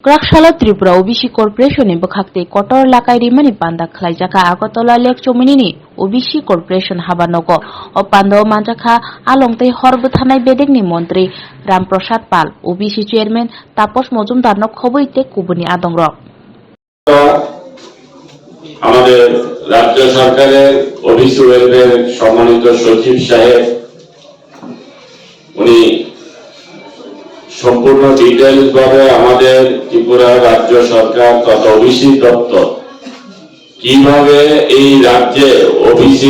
Grakshalo Tripura OBC Corporation bokakte kotor lakai rimani panda khlaijaka Agartala Lake Chominini OBC Corporation habanogo o pando manjaka alongtei horbo thanai bedekni মন্ত্রী রামপ্রসাদ পাল OBC chairman Tapas Majumdar nok khoboite kubuni adongrok আমাদের রাজ্য সরকারের OBC welfare সম্মানিত সচিব সাহেব উনি সম্পূর্ণ details ভাবে আমাদের ত্রিপুরা রাজ্য সরকার তথা OBC দপ্তর কিভাবে এই রাজ্যে OBC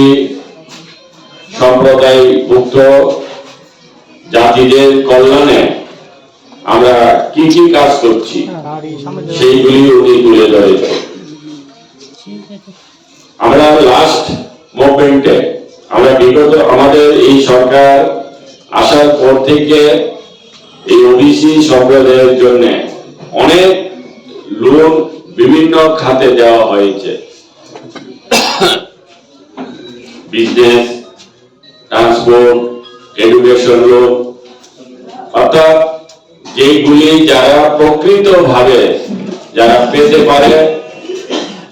সম্প্রদায়ভুক্ত জাতিদের কল্যাণে আমরা কি কি কাজ করছি সেইগুলি উনি তুলে ধরেছেন। আমরা লাস্ট মুভমেন্টে আমরা বিগত আমাদের এই সরকার আসার পর থেকে এই OBC সম্প্রদায়ের জন্য অনেক লোন বিভিন্ন খাতে দেওয়া হয়েছে, বিজনেস, ট্রান্সপোর্ট, এডুকেশন লোন, অর্থাৎ যেগুলি যারা প্রকৃতভাবে যারা পেতে পারে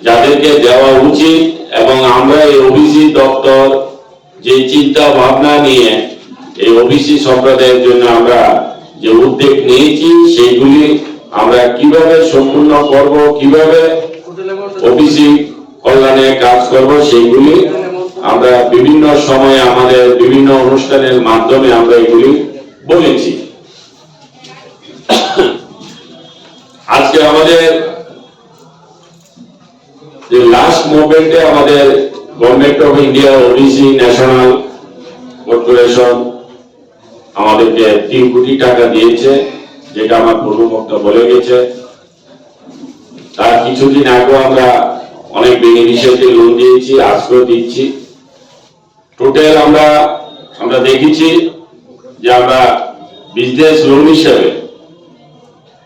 যাদেরকে দেওয়া উচিত। এবং আমরা এই OBC দপ্তর যে চিন্তা ভাবনা নিয়ে এই OBC সম্প্রদায়ের জন্য আমরা যে উদ্যোগ নিয়েছি সেইগুলি আমরা কিভাবে সম্পূর্ণ করব, কিভাবে OBC কল্যাণে কাজ করব সেইগুলি আমরা বিভিন্ন সময়ে আমাদের বিভিন্ন অনুষ্ঠানের মাধ্যমে আমরা এগুলি বলেছি। আজকে আমাদের যে লাস্ট মুভমেন্টে আমাদের government of India OBC national corporation আমাদেরকে 3 কোটি টাকা দিয়েছে, যেটা আমার পূর্ববক্তা বলে গেছে। তার কিছুদিন আগে আমরা অনেক বেনিফিশিয়ারিকে লোন দিয়েছি, আজকেও দিচ্ছি। টোটাল আমরা দেখেছি যে আমরা বিজনেস লোন হিসেবে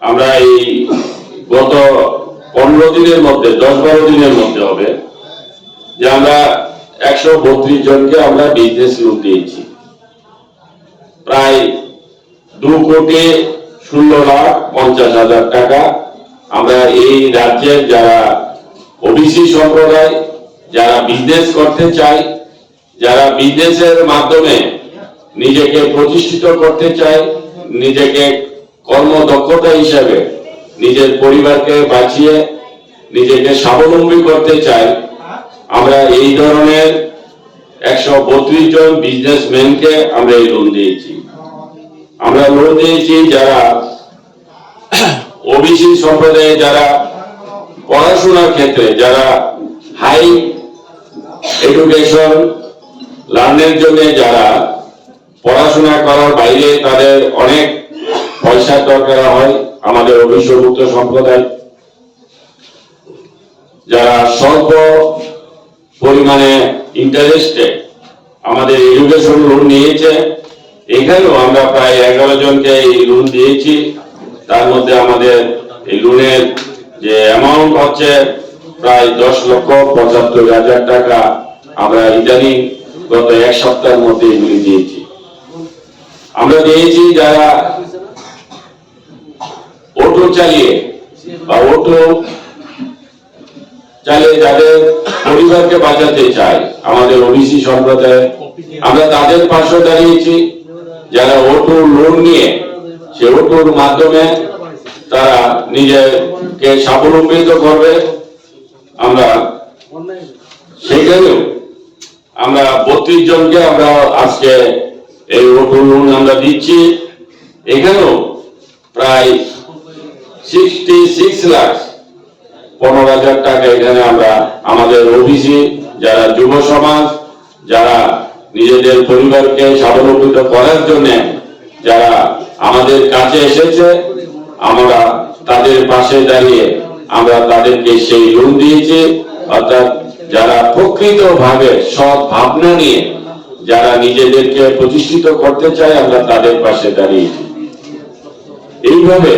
আমরা এই গত 15 দিনের মধ্যে 10-12 দিনের মধ্যে হবে যে আমরা 132 জনকে আমরা বিজনেস লোন দিয়েছি, প্রায় 2,16,50,000 টাকা। আমরা এই রাজ্যের যারা OBC সম্প্রদায় যারা বিজনেস করতে চায়, যারা বিজনেসের মাধ্যমে নিজেকে প্রতিষ্ঠিত করতে চায়, নিজেকে কর্মদক্ষতা হিসাবে নিজের পরিবারকে বাঁচিয়ে নিজেকে স্বাবলম্বী করতে চায়, আমরা এই ধরনের 132 জন বিজনেসম্যানকে আমরা এই লোন দিয়েছি। আমরা লোন দিয়েছি যারা OBC সম্প্রদায়ে যারা পড়াশোনার ক্ষেত্রে যারা হাই এডুকেশন লার্নের জন্য যারা পড়াশোনা করার বাইরে তাদের অনেক পয়সা দরকার হয়, আমাদের OBC-ভুক্ত সম্প্রদায় যারা স্বল্প পরিমাণে ইন্টারেস্টে আমাদের এডুকেশন লোন নিয়েছে, এখানেও আমরা প্রায় 11 জনকে এই লোন দিয়েছি। তার মধ্যে আমাদের এই লোনের যে অ্যামাউন্ট হচ্ছে প্রায় 10,75,000 টাকা আমরা ইদানিং গত 1 সপ্তাহের মধ্যে এগুলি দিয়েছি। আমরা দিয়েছি যারা অটো চালিয়ে বা অটো চালিয়ে যাদের পরিবারকে বাঁচাতে চায় আমাদের OBC সম্প্রদায়, আমরা তাদের পাশে দাঁড়িয়েছি। যারা অটো লোন নিয়ে সে অটোর মাধ্যমে তারা নিজেকে স্বাবলম্বিত করবে, আমরা সেখানেও আমরা 32 জনকে আমরা আজকে এই অটো লোন আমরা দিচ্ছি। এখানেও প্রায় 66,15,000 টাকা এখানে আমরা আমাদের OBC যারা যুব সমাজ যারা নিজেদের পরিবারকে স্বাবলম্বিত করার জন্য যারা আমাদের কাছে এসেছে, আমরা তাদের পাশে দাঁড়িয়ে আমরা তাদেরকে সেই লোন দিয়েছি। অর্থাৎ যারা প্রকৃতভাবে সৎ ভাবনা নিয়ে যারা নিজেদেরকে প্রতিষ্ঠিত করতে চায়, আমরা তাদের পাশে দাঁড়িয়েছি। এইভাবে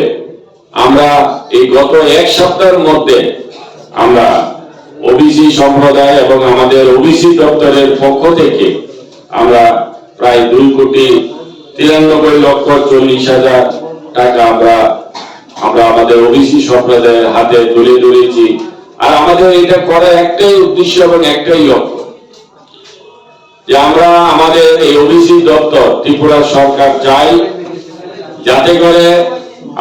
আমরা এই গত 1 সপ্তাহের মধ্যে আমরা OBC সম্প্রদায় এবং আমাদের OBC দপ্তরের পক্ষ থেকে আমরা প্রায় 2,93,40,000 টাকা আমরা আমরা আমাদের ওবিসি সম্প্রদায়ের হাতে তুলে ধরেছি। আর আমাদের এটা করার একটাই উদ্দেশ্য এবং একটাই লক্ষ্য, যে আমরা আমাদের এই ওবিসি দপ্তর ত্রিপুরা সরকার চাই যাতে করে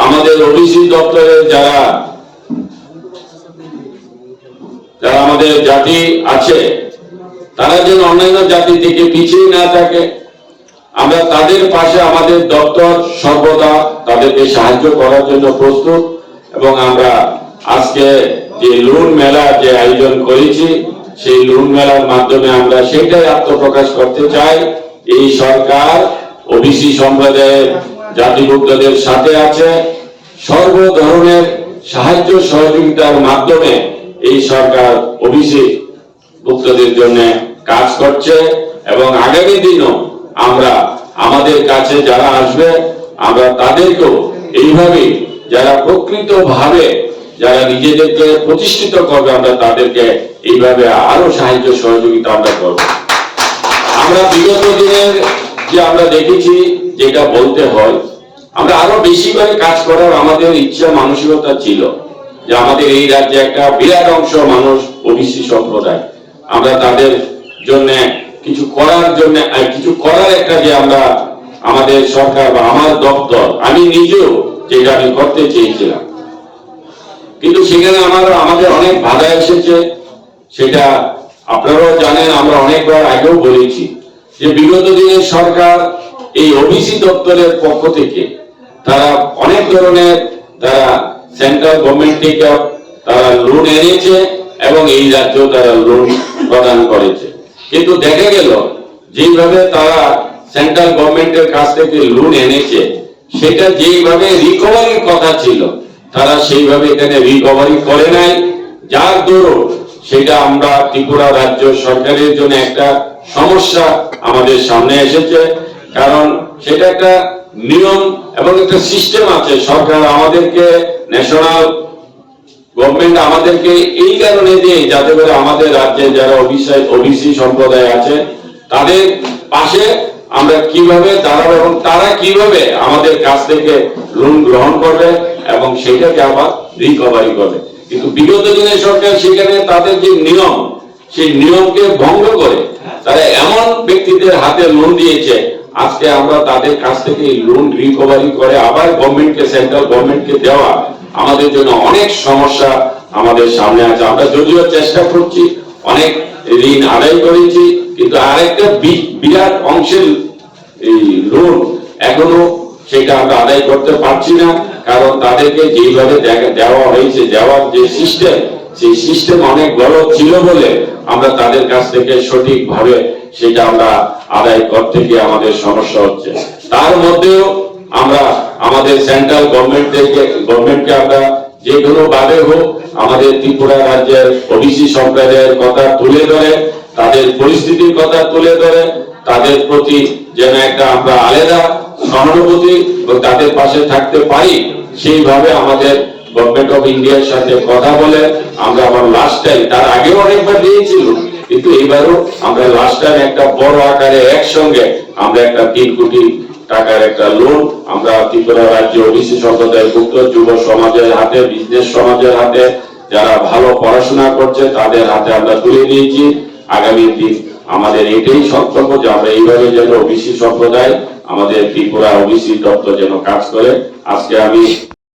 আমাদের ওবিসি দপ্তরে যারা আমাদের জাতি আছে তারা যেন অন্যান্য জাতি থেকে পিছিয়ে না থাকে। আমরা তাদের পাশে আমাদের দপ্তর সর্বদা তাদেরকে সাহায্য করার জন্য প্রস্তুত। এবং আমরা আজকে যে লোন মেলা যে আয়োজন করেছি, সেই লোন মেলার মাধ্যমে আমরা সেটাই আত্মপ্রকাশ করতে চাই। এই সরকার ওবিসি সম্প্রদায়ের জাতিভুক্তদের সাথে আছে, সর্ব ধরনের সাহায্য সহযোগিতার মাধ্যমে এই সরকার ওবিসি ভুক্তদের জন্য কাজ করছে। এবং আগামী দিনও আমরা আমাদের কাছে যারা আসবে আমরা তাদেরকেও এইভাবে যারা প্রকৃতভাবে যারা নিজেদেরকে প্রতিষ্ঠিত করবে আমরা তাদেরকে এইভাবে আরো সাহায্য সহযোগিতা আমরা করব। আমরা বিগত দিনের যে আমরা দেখেছি, যেটা বলতে হয়, আমরা আরো বেশি করে কাজ করার আমাদের ইচ্ছা মানসিকতা ছিল, যে আমাদের এই রাজ্যে একটা বিরাট অংশ মানুষ ওবিসি সম্প্রদায়, আমরা তাদের জন্য কিছু করার একটা যে আমরা আমাদের সরকার বা আমার দপ্তর, আমি নিজেও যেটা আমি করতে চেয়েছিলাম, কিন্তু সেখানে আমাদের অনেক বাধা এসেছে। সেটা আপনারাও জানেন, আমরা অনেকবার আগেও বলেছি যে বিগত দিনের সরকার এই ওবিসি দপ্তরের পক্ষ থেকে তারা অনেক ধরনের সেন্ট্রাল গভর্নমেন্ট থেকে তারা লোন এনেছে এবং এই রাজ্যেও তারা লোন প্রদান করেছে। কিন্তু দেখা গেল যেভাবে তারা সেন্ট্রাল গভর্নমেন্টের কাছ থেকে লোন এনেছে, সেটা যেভাবে রিকভারির কথা ছিল তারা সেইভাবে এখানে রিকভারি করে নাই, যার দরুন সেটা আমরা ত্রিপুরা রাজ্য সরকারের জন্য একটা সমস্যা আমাদের সামনে এসেছে। কারণ সেটা একটা নিয়ম এবং একটা সিস্টেম আছে। সরকার আমাদেরকে, ন্যাশনাল গভর্নমেন্ট আমাদেরকে এই কারণে দিয়ে, যাতে করে আমাদের রাজ্যে যারা ওবিসি সম্প্রদায় আছে তাদের পাশে আমরা কিভাবে দাঁড়াবো এবং তারা কিভাবে আমাদের কাছ থেকে লোন গ্রহণ করবে এবং সেটাকে আবার রিকভারি করবে। কিন্তু বিগত দিনের সরকার সেখানে তাদের যে নিয়ম, সেই নিয়মকে ভঙ্গ করে তারা এমন ব্যক্তিদের হাতে লোন দিয়েছে, আজকে আমরা তাদের কাছ থেকে লোন রিকভারি করে আবার গভর্নমেন্টকে, সেন্ট্রাল গভর্নমেন্টকে দেওয়া আমাদের জন্য অনেক সমস্যা আমাদের সামনে আছে। আমরা যদিও চেষ্টা করছি, অনেক ঋণ আদায় করেছি, কিন্তু আরেকটা বিরাট অংশের এই লোন এখনো সেটা আমরা আদায় করতে পারছি না। কারণ তাদেরকে যেভাবে দেওয়া হয়েছে, দেওয়ার যে সিস্টেম, সেই সিস্টেম অনেক বড় ছিল বলে আমরা তাদের কাছ থেকে সঠিকভাবে সেটা আমরা আদায় করতে গিয়ে আমাদের সমস্যা হচ্ছে। তার মধ্যেও আমরা আমাদের সেন্ট্রাল গভর্নমেন্টকে আমরা যে কোনো ভাবে হোক আমাদের ত্রিপুরা রাজ্যের ওবিসি সম্প্রদায়ের কথা তুলে ধরে, তাদের পরিস্থিতির কথা তুলে ধরে, তাদের প্রতি যেন একটা আমরা আলাদা সহানুভূতি এবং তাদের পাশে থাকতে পারি, সেইভাবে আমাদের গভর্নমেন্ট অফ ইন্ডিয়ার সাথে কথা বলে আমরা আবার লাস্ট টাইম, তার আগেও অনেকবার দিয়েছিল, কিন্তু এইবারও আমরা লাস্ট টাইম একটা বড় আকারে একসঙ্গে আমরা একটা 3 কোটি টাকার একটা লোন আমরা ত্রিপুরা রাজ্য ওবিসি সম্প্রদায়ের ভুক্ত যুব সমাজের হাতে, বিজনেস সমাজের হাতে, যারা ভালো পড়াশোনা করছে তাদের হাতে আমরা তুলে দিয়েছি। আগামী দিন আমাদের এটাই সংকল্প যে আমরা এইভাবে যেন ওবিসি সম্প্রদায়, আমাদের ত্রিপুরা ওবিসি দপ্তর যেন কাজ করে। আজকে আমি